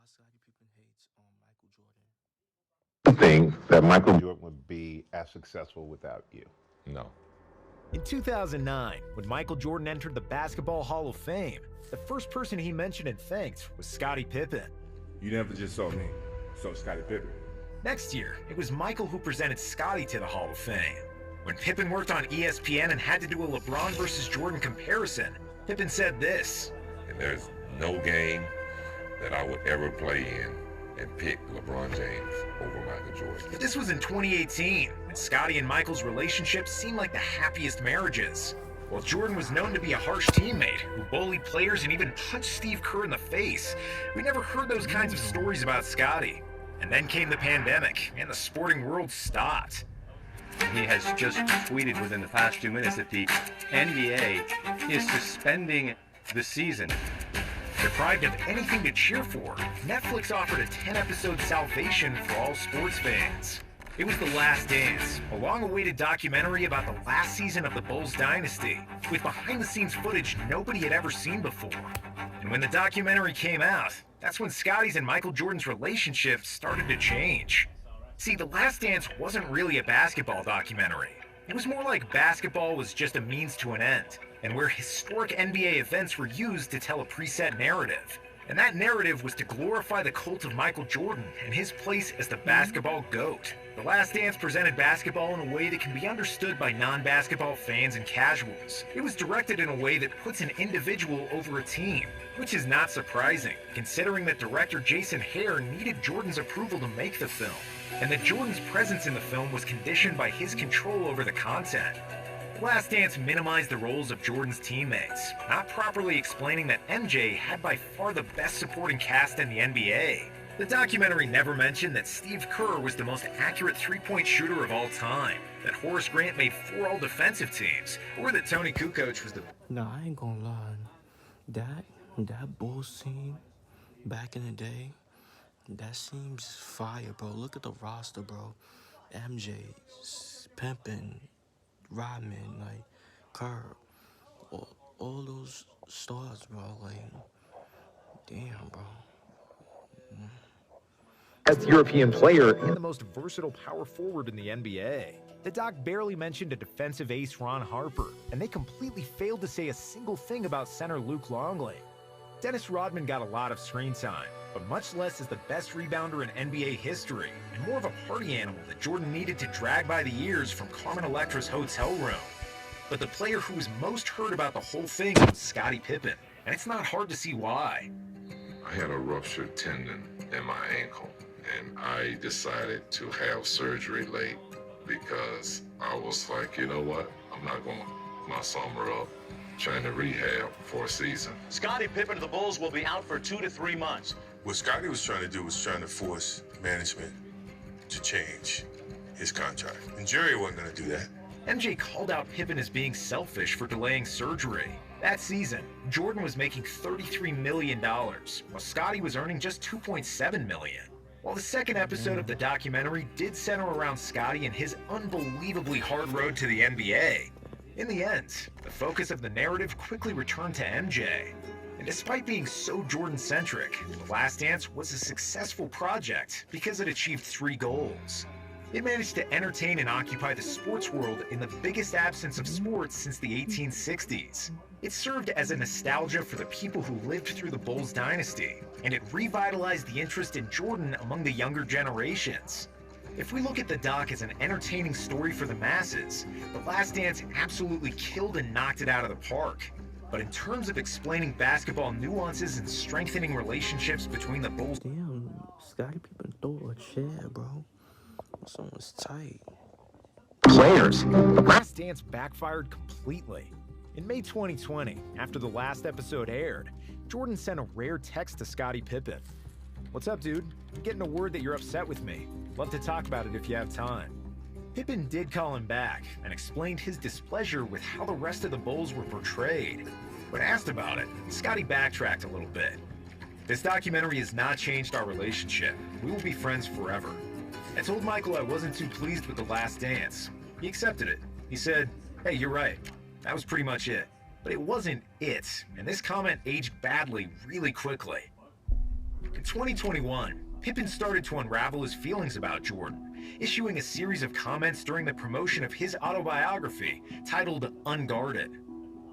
Scottie Pippen hates Michael Jordan. Think that Michael Jordan would be as successful without you? No. In 2009, when Michael Jordan entered the Basketball Hall of Fame, the first person he mentioned and thanked was Scottie Pippen. You never just saw me, saw Scottie Pippen. Next year, it was Michael who presented Scottie to the Hall of Fame. When Pippen worked on ESPN and had to do a LeBron versus Jordan comparison, Pippen said this. And there's no game that I would ever play in and pick LeBron James over Michael Jordan. But this was in 2018, and Scottie and Michael's relationship seemed like the happiest marriages. While Jordan was known to be a harsh teammate who bullied players and even punched Steve Kerr in the face, we never heard those kinds of stories about Scottie. And then came the pandemic, and the sporting world stopped. He has just tweeted within the past 2 minutes that the NBA is suspending the season. Deprived of anything to cheer for, Netflix offered a 10-episode salvation for all sports fans. It was The Last Dance, a long-awaited documentary about the last season of the Bulls dynasty, with behind-the-scenes footage nobody had ever seen before. And when the documentary came out, that's when Scottie's and Michael Jordan's relationship started to change. See, The Last Dance wasn't really a basketball documentary. It was more like basketball was just a means to an end, and where historic NBA events were used to tell a preset narrative. And that narrative was to glorify the cult of Michael Jordan and his place as the basketball GOAT. The Last Dance presented basketball in a way that can be understood by non-basketball fans and casuals. It was directed in a way that puts an individual over a team, which is not surprising, considering that director Jason Hare needed Jordan's approval to make the film, and that Jordan's presence in the film was conditioned by his control over the content. Last Dance minimized the roles of Jordan's teammates, not properly explaining that MJ had by far the best supporting cast in the NBA. The documentary never mentioned that Steve Kerr was the most accurate three-point shooter of all time, that Horace Grant made 4 all-defensive teams, or that Tony Kukoc was the... Nah, I ain't gonna lie. That Bulls team back in the day, that seems fire, bro. Look at the roster, bro. MJ, Pippen, Rodman, like Kerr, all those stars, bro. Like, damn, bro. Best European player and the most versatile power forward in the NBA. The doc barely mentioned a defensive ace Ron Harper, and they completely failed to say a single thing about center Luke Longley. Dennis Rodman got a lot of screen time, but much less as the best rebounder in NBA history, and more of a party animal that Jordan needed to drag by the ears from Carmen Electra's hotel room. But the player who was most heard about the whole thing was Scottie Pippen, and it's not hard to see why. I had a ruptured tendon in my ankle, and I decided to have surgery late because I was like, you know what? I'm not going to my summer up trying to rehab for a season. Scottie Pippen of the Bulls will be out for 2 to 3 months. What Scottie was trying to do was trying to force management to change his contract. And Jerry wasn't going to do that. MJ called out Pippen as being selfish for delaying surgery. That season, Jordan was making $33 million, while Scottie was earning just $2.7 million. While the second episode of the documentary did center around Scottie and his unbelievably hard road to the NBA, in the end, the focus of the narrative quickly returned to MJ. And despite being so Jordan-centric, The Last Dance was a successful project because it achieved 3 goals. It managed to entertain and occupy the sports world in the biggest absence of sports since the 1860s. It served as a nostalgia for the people who lived through the Bulls dynasty, and it revitalized the interest in Jordan among the younger generations. If we look at the doc as an entertaining story for the masses, The Last Dance absolutely killed and knocked it out of the park. But in terms of explaining basketball nuances and strengthening relationships between the Bulls... Damn, Scottie Pippen threw a chair, bro. Someone's tight. players. The Last Dance backfired completely. In May 2020, after the last episode aired, Jordan sent a rare text to Scottie Pippen. "What's up, dude? I'm getting a word that you're upset with me. Love to talk about it if you have time." Pippen did call him back and explained his displeasure with how the rest of the Bulls were portrayed. When asked about it, Scottie backtracked a little bit. "This documentary has not changed our relationship. We will be friends forever. I told Michael I wasn't too pleased with The Last Dance. He accepted it. He said, 'Hey, you're right.' That was pretty much it. But it wasn't it, and this comment aged badly really quickly." In 2021, Pippen started to unravel his feelings about Jordan, issuing a series of comments during the promotion of his autobiography titled Unguarded.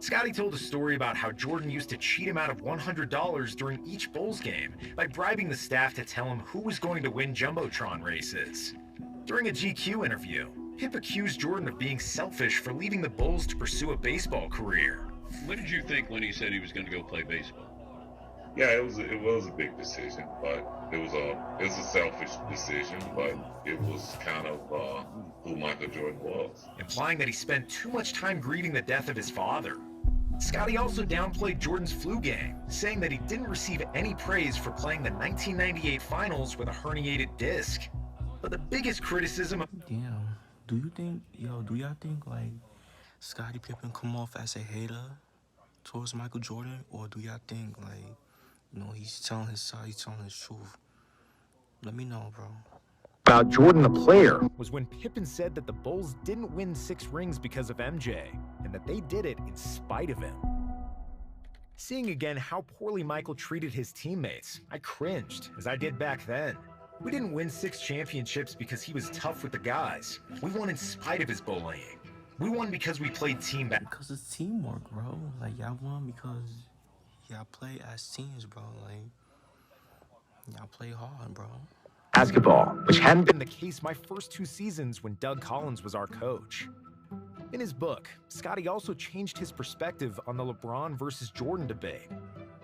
Scottie told a story about how Jordan used to cheat him out of $100 during each Bulls game by bribing the staff to tell him who was going to win Jumbotron races. During a GQ interview, Pip accused Jordan of being selfish for leaving the Bulls to pursue a baseball career. What did you think when he said he was going to go play baseball? Yeah, it was a big decision, but it was a selfish decision, but it was kind of who Michael Jordan was. Implying that he spent too much time grieving the death of his father. Scottie also downplayed Jordan's flu game, saying that he didn't receive any praise for playing the 1998 finals with a herniated disc. But the biggest criticism of... Damn, do y'all think, like, Scottie Pippen come off as a hater towards Michael Jordan? Or do y'all think, like, he's telling his side, he's telling his truth? Let me know, bro. About Jordan the player. Was when Pippen said that the Bulls didn't win 6 rings because of MJ, and that they did it in spite of him. Seeing again how poorly Michael treated his teammates, I cringed, as I did back then. We didn't win 6 championships because he was tough with the guys. We won in spite of his bullying. We won because we played team back. Because it's teamwork, bro. Like, y'all won because y'all play as teams, bro. Like, y'all play hard, bro. Basketball, which hadn't been the case my first 2 seasons when Doug Collins was our coach. In his book, Scottie also changed his perspective on the LeBron versus Jordan debate.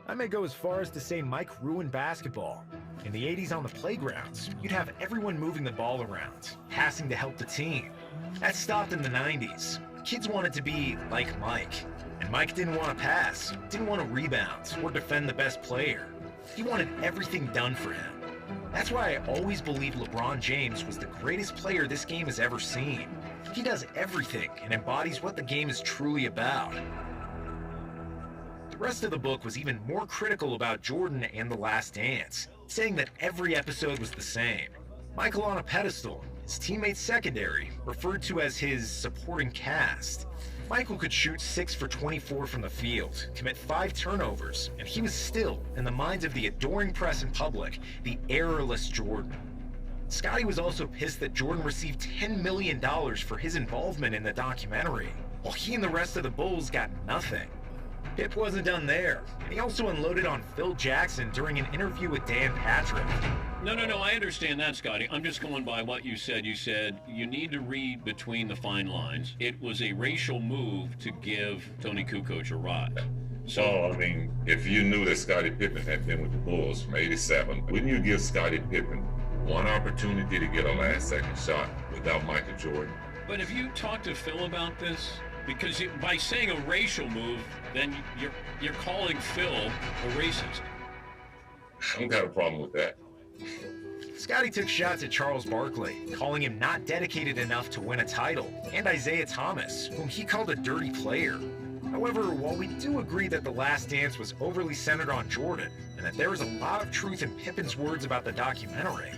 I may go as far as to say Mike ruined basketball. In the 80s on the playgrounds, you'd have everyone moving the ball around, passing to help the team. That stopped in the 90s. Kids wanted to be like Mike. And Mike didn't want to pass, didn't want to rebound, or defend the best player. He wanted everything done for him. That's why I always believed LeBron James was the greatest player this game has ever seen. He does everything and embodies what the game is truly about. The rest of the book was even more critical about Jordan and The Last Dance, saying that every episode was the same. Michael on a pedestal, his teammates secondary, referred to as his supporting cast. Michael could shoot 6 for 24 from the field, commit 5 turnovers, and he was still, in the minds of the adoring press and public, the errorless Jordan. Scottie was also pissed that Jordan received $10 million for his involvement in the documentary, while he and the rest of the Bulls got nothing. Pip wasn't done there. He also unloaded on Phil Jackson during an interview with Dan Patrick. No, I understand that, Scottie. I'm just going by what you said. You said you need to read between the fine lines. It was a racial move to give Tony Kukoc a ride. So, I mean, if you knew that Scottie Pippen had been with the Bulls from 87, wouldn't you give Scottie Pippen one opportunity to get a last-second shot without Michael Jordan? But have you talked to Phil about this? Because by saying a racial move, then you're calling Phil a racist. I don't got a problem with that. Scottie took shots at Charles Barkley, calling him not dedicated enough to win a title, and Isaiah Thomas, whom he called a dirty player. However, while we do agree that The Last Dance was overly centered on Jordan, and that there is a lot of truth in Pippen's words about the documentary,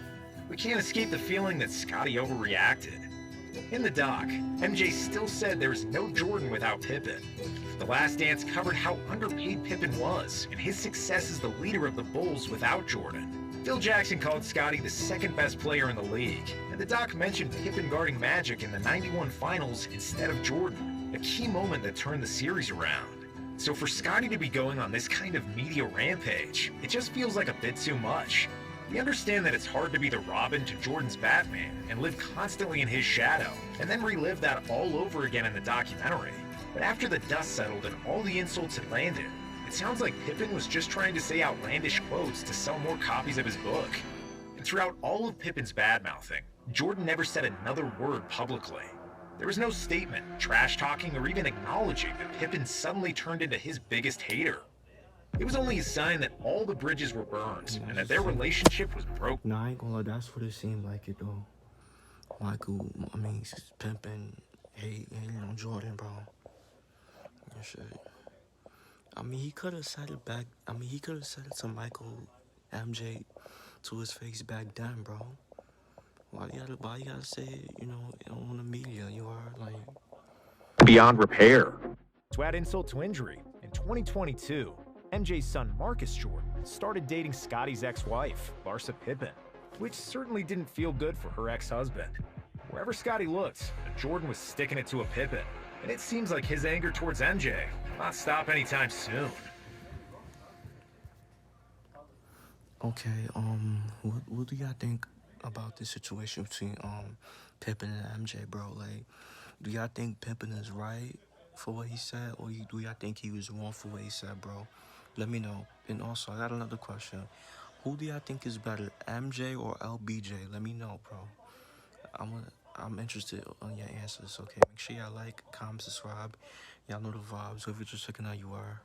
we can't escape the feeling that Scottie overreacted. In the doc, MJ still said there is no Jordan without Pippen. The Last Dance covered how underpaid Pippen was, and his success as the leader of the Bulls without Jordan. Phil Jackson called Scottie the second best player in the league, and the doc mentioned Pippen guarding Magic in the '91 finals instead of Jordan, a key moment that turned the series around. So for Scottie to be going on this kind of media rampage, it just feels like a bit too much. We understand that it's hard to be the Robin to Jordan's Batman and live constantly in his shadow, and then relive that all over again in the documentary. But after the dust settled and all the insults had landed, it sounds like Pippen was just trying to say outlandish quotes to sell more copies of his book. And throughout all of Pippen's bad-mouthing, Jordan never said another word publicly. There was no statement, trash-talking, or even acknowledging that Pippen suddenly turned into his biggest hater. It was only a sign that all the bridges were burned and that their relationship was broken. Nah, I ain't gonna lie, that's what it seemed like it though. Pippen hating on Jordan, bro. And shit. He could have said it back. He could have said it to Michael, MJ, to his face back then, bro. Why you gotta say it, on the media? You are like beyond repair. To add insult to injury, in 2022, MJ's son Marcus Jordan started dating Scottie's ex-wife, Larsa Pippen, which certainly didn't feel good for her ex-husband. Wherever Scottie looked, Jordan was sticking it to a Pippen, and it seems like his anger towards MJ will not stop anytime soon. Okay, what do y'all think about this situation between Pippen and MJ, bro? Like, do y'all think Pippen is right for what he said, or do y'all think he was wrong for what he said, bro? Let me know. And also, I got another question. Who do y'all think is better, MJ or LBJ? Let me know, bro. I'm interested on your answers. Okay, make sure y'all like, comment, subscribe. Y'all know the vibes. Whoever you're just checking out, you are.